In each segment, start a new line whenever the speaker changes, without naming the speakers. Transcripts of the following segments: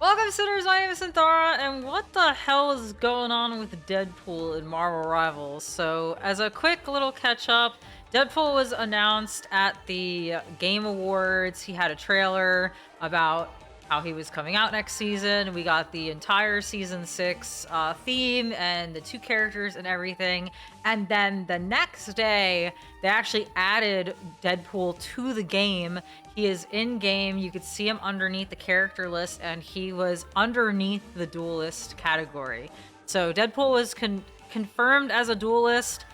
Welcome, sinners. My name is Synthara, and what the hell is going on with Deadpool in Marvel Rivals? So, as a quick little catch up, Deadpool was announced at the Game Awards. He had a trailer about how he was coming out next season. We got the entire season 6 theme and the two characters and everything. And then the next day, they actually added Deadpool to the game. He is in game. You could see him underneath the character list, and he was underneath the duelist category. So Deadpool was confirmed as a duelist.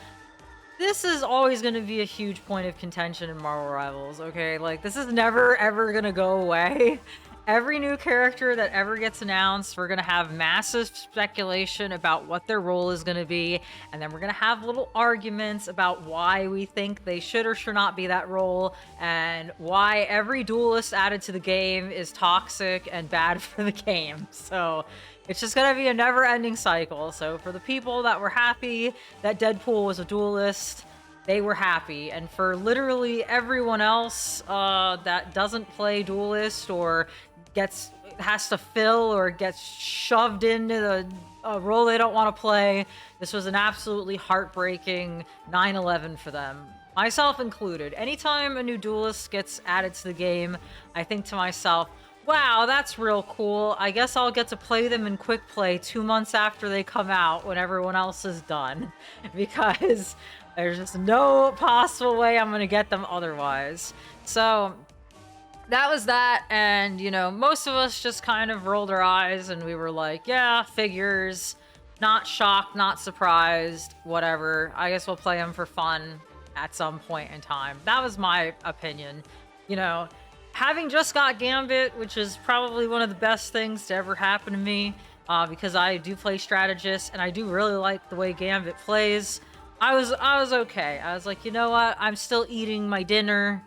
This is always going to be a huge point of contention in Marvel Rivals, okay? Like, this is never, ever going to go away. Every new character that ever gets announced, we're going to have massive speculation about what their role is going to be, and then we're going to have little arguments about why we think they should or should not be that role, and why every duelist added to the game is toxic and bad for the game. So it's just going to be a never-ending cycle. So for the people that were happy that Deadpool was a duelist, they were happy. And for literally everyone else that doesn't play duelist or has to fill or gets shoved into the role they don't want to play, this was an absolutely heartbreaking 9/11 for them, myself included. Anytime a new duelist gets added to the game, I think to myself, wow, that's real cool. I guess I'll get to play them in quick play 2 months after they come out when everyone else is done, because there's just no possible way I'm gonna get them otherwise. So that was that, and you know, most of us just kind of rolled our eyes and we were like, yeah, figures, not shocked, not surprised, whatever. I guess we'll play them for fun at some point in time. That was my opinion. You know, having just got Gambit, which is probably one of the best things to ever happen to me, because I do play strategist and I do really like the way Gambit plays. I was okay. I was like, you know what? I'm still eating my dinner.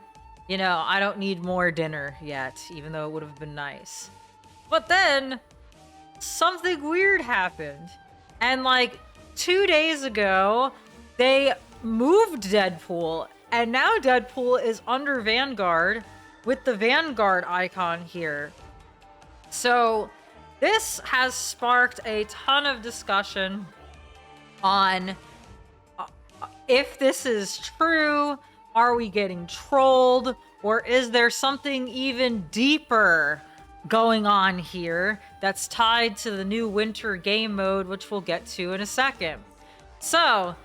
You know, I don't need more dinner yet, even though it would have been nice. But then, something weird happened. And like 2 days ago, they moved Deadpool. And now Deadpool is under Vanguard with the Vanguard icon here. So this has sparked a ton of discussion on if this is true. Are we getting trolled? Or is there something even deeper going on here that's tied to the new winter game mode, which we'll get to in a second? So,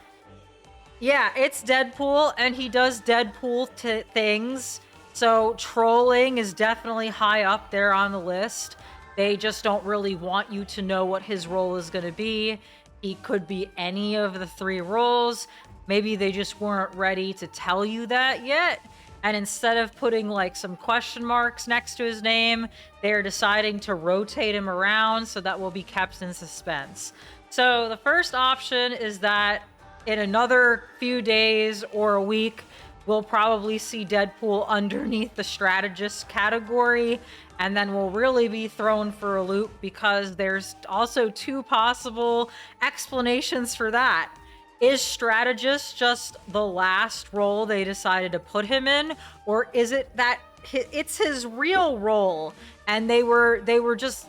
yeah, it's Deadpool, and he does Deadpool things. So trolling is definitely high up there on the list. They just don't really want you to know what his role is going to be. He could be any of the 3 roles. Maybe they just weren't ready to tell you that yet. And instead of putting like some question marks next to his name, they're deciding to rotate him around so that will be kept in suspense. So the first option is that in another few days or a week, we'll probably see Deadpool underneath the strategist category, and then we'll really be thrown for a loop, because there's also 2 possible explanations for that. Is strategist just the last role they decided to put him in, or is it that it's his real role and they were just,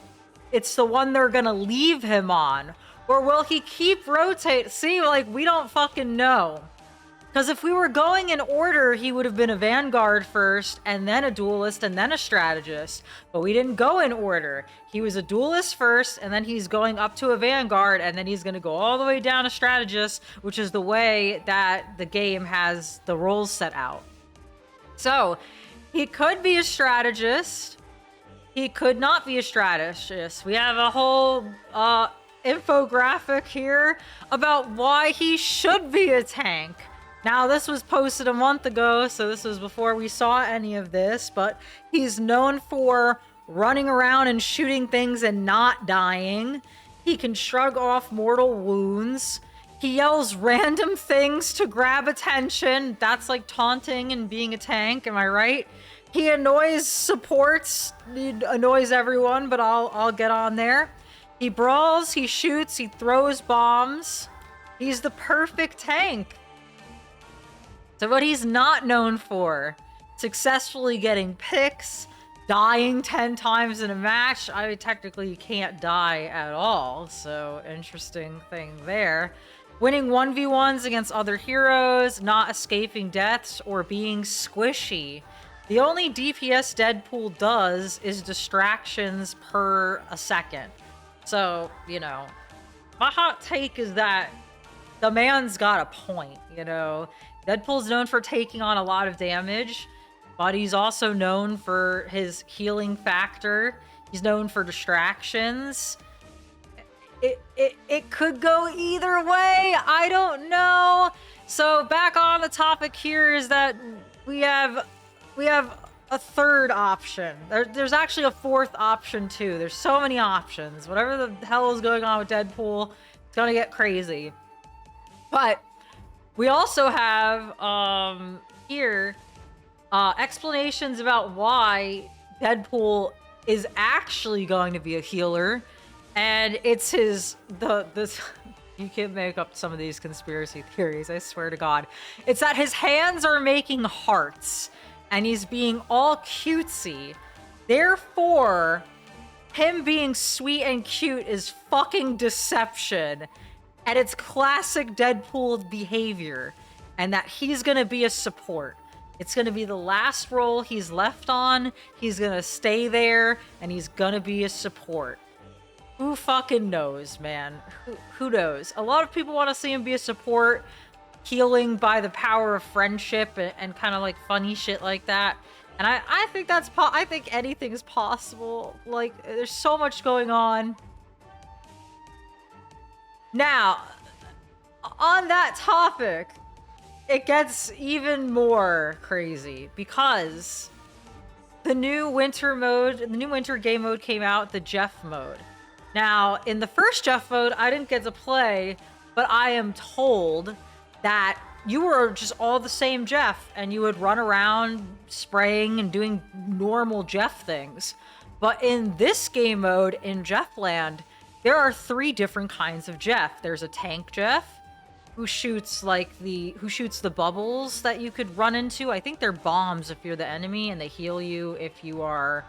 it's the one they're gonna leave him on? Or will he keep rotate? See, like, we don't fucking know. Because if we were going in order, he would have been a Vanguard first, and then a duelist, and then a strategist. But we didn't go in order. He was a duelist first, and then he's going up to a Vanguard, and then he's going to go all the way down to strategist, which is the way that the game has the roles set out. So, he could be a strategist. He could not be a strategist. We have a whole infographic here about why he should be a tank. Now, this was posted a month ago, so this was before we saw any of this, but he's known for running around and shooting things and not dying. He can shrug off mortal wounds. He yells random things to grab attention. That's like taunting and being a tank, am I right? He annoys supports. He annoys everyone, but I'll get on there. He brawls, he shoots, he throws bombs. He's the perfect tank. So what he's not known for, successfully getting picks, dying 10 times in a match. I mean, technically you can't die at all, so interesting thing there. Winning 1v1s against other heroes, not escaping deaths, or being squishy. The only DPS Deadpool does is distractions per a second. So, you know, my hot take is that the man's got a point, you know? Deadpool's known for taking on a lot of damage, but he's also known for his healing factor. He's known for distractions. It could go either way. I don't know. So back on the topic here is that we have a third option. There's actually a fourth option too. There's so many options. Whatever the hell is going on with Deadpool, it's gonna get crazy. But we also have here explanations about why Deadpool is actually going to be a healer, and it's this you can make up some of these conspiracy theories, I swear to God. It's that his hands are making hearts and he's being all cutesy. Therefore, him being sweet and cute is fucking deception, and it's classic Deadpool behavior, and that he's gonna be a support. It's gonna be the last role he's left on. He's gonna stay there, and he's gonna be a support. Who fucking knows, man? Who knows? A lot of people want to see him be a support, healing by the power of friendship and kind of like funny shit like that. And I think that's I think anything's possible. Like, there's so much going on. Now, on that topic, it gets even more crazy because the new winter game mode came out, the Jeff mode. Now, in the first Jeff mode, I didn't get to play, but I am told that you were just all the same Jeff, and you would run around spraying and doing normal Jeff things. But in this game mode, in Jeffland, there are 3 different kinds of Jeff. There's a tank Jeff, who shoots the bubbles that you could run into. I think they're bombs if you're the enemy, and they heal you if you are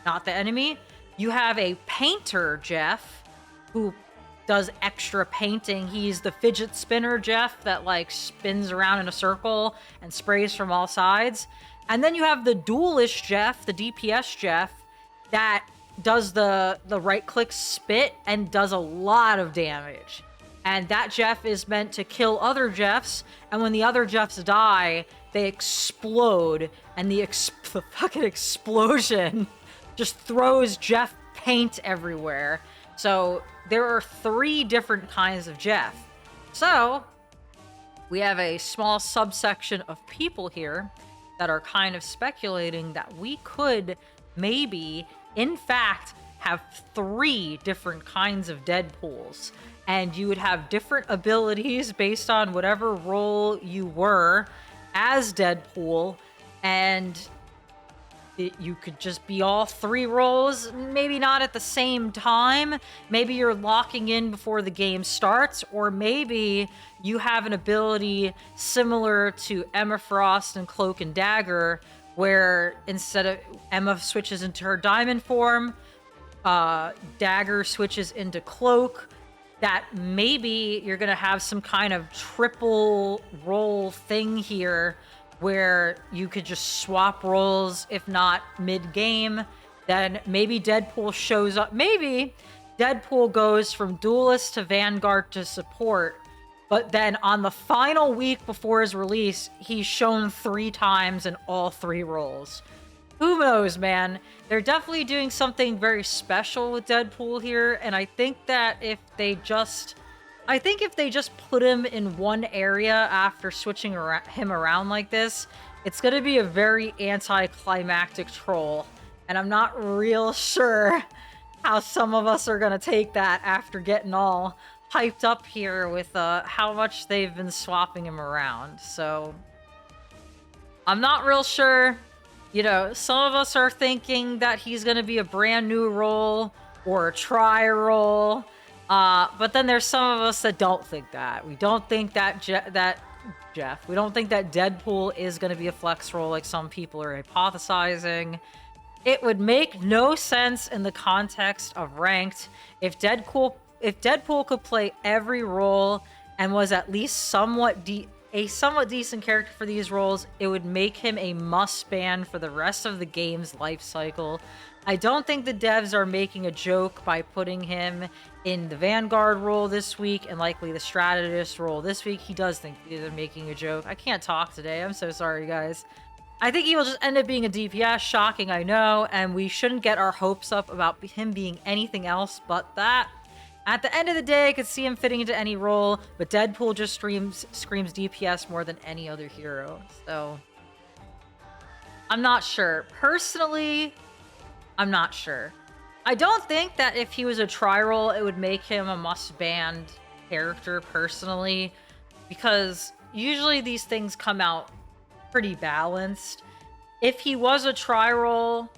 not the enemy. You have a painter Jeff, who does extra painting. He's the fidget spinner Jeff that like spins around in a circle and sprays from all sides. And then you have the duelist Jeff, the DPS Jeff, that does the right click spit and does a lot of damage. And that Jeff is meant to kill other Jeffs, and when the other Jeffs die, they explode, and the fucking explosion just throws Jeff paint everywhere. So there are 3 different kinds of Jeff. So we have a small subsection of people here that are kind of speculating that we could maybe, in fact, have 3 different kinds of Deadpools. And you would have different abilities based on whatever role you were as Deadpool, and you could just be all 3 roles, maybe not at the same time. Maybe you're locking in before the game starts, or maybe you have an ability similar to Emma Frost and Cloak and Dagger, where instead of Emma switches into her diamond form, Dagger switches into Cloak. That maybe you're gonna have some kind of triple role thing here, where you could just swap roles, if not mid-game. Then maybe Deadpool shows up. Maybe Deadpool goes from duelist to vanguard to support, but then on the final week before his release, he's shown 3 times in all 3 roles. Who knows, man? They're definitely doing something very special with Deadpool here, and I think that if they just put him in one area after switching him around like this, it's going to be a very anticlimactic troll. And I'm not real sure how some of us are going to take that after getting all hyped up here with how much they've been swapping him around. So I'm not real sure. You know, some of us are thinking that he's going to be a brand new role or a try role. But then there's some of us that don't think that. We don't think that we don't think that Deadpool is going to be a flex role like some people are hypothesizing. It would make no sense in the context of ranked if Deadpool could play every role and was at least a somewhat decent character for these roles. It would make him a must ban for the rest of the game's life cycle. I don't think the devs are making a joke by putting him in the vanguard role this week and likely the strategist role this week. He does think they're making a joke. I can't talk today. I'm so sorry, guys. I think he will just end up being a DPS. Shocking, I know, and we shouldn't get our hopes up about him being anything else but that. At the end of the day, I could see him fitting into any role, but Deadpool just screams DPS more than any other hero. So, I'm not sure. Personally, I'm not sure. I don't think that if he was a tri-role, it would make him a must-ban character, personally, because usually these things come out pretty balanced. If he was a tri-role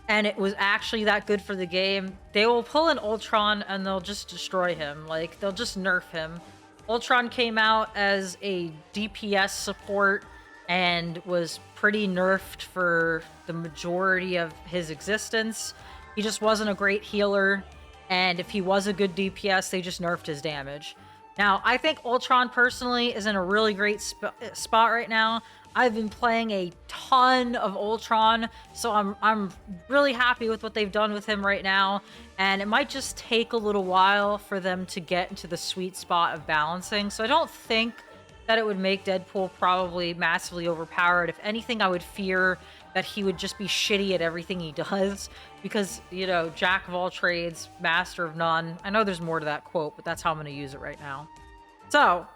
and it was actually that good for the game, they will pull an Ultron and they'll just destroy him. Like, they'll just nerf him. Ultron came out as a DPS support and was pretty nerfed for the majority of his existence. He just wasn't a great healer, and if he was a good DPS, they just nerfed his damage. Now, I think Ultron personally is in a really great spot right now. I've been playing a ton of Ultron, so I'm really happy with what they've done with him right now, and it might just take a little while for them to get into the sweet spot of balancing. So I don't think that it would make Deadpool probably massively overpowered. If anything, I would fear that he would just be shitty at everything he does because, you know, jack of all trades, master of none. I know there's more to that quote, but that's how I'm going to use it right now. So,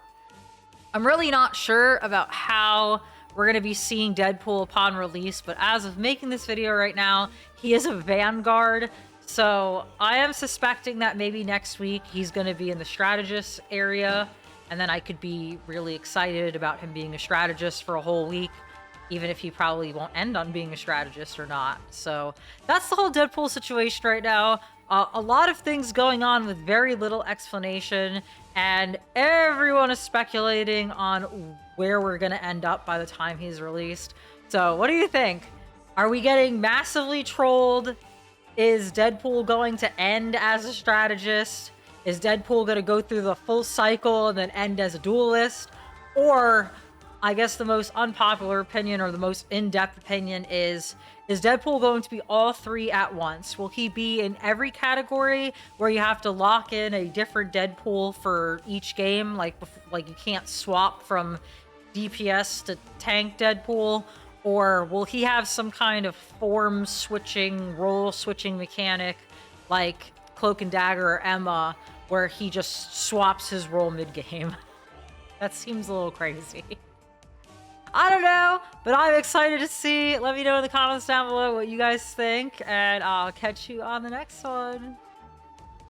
I'm really not sure about how we're going to be seeing Deadpool upon release, but as of making this video right now, he is a vanguard. So, I am suspecting that maybe next week he's going to be in the strategist area, and then I could be really excited about him being a strategist for a whole week, even if he probably won't end on being a strategist or not. So that's the whole Deadpool situation right now. A lot of things going on with very little explanation, and everyone is speculating on where we're going to end up by the time he's released. So what do you think? Are we getting massively trolled? Is Deadpool going to end as a strategist? Is Deadpool going to go through the full cycle and then end as a duelist? Or, I guess the most unpopular opinion or the most in-depth opinion is Deadpool going to be all three at once? Will he be in every category where you have to lock in a different Deadpool for each game? Like you can't swap from DPS to tank Deadpool? Or will he have some kind of form switching, role switching mechanic like Cloak and Dagger or Emma, where he just swaps his role mid-game? That seems a little crazy. I don't know, but I'm excited to see. Let me know in the comments down below what you guys think, and I'll catch you on the next one.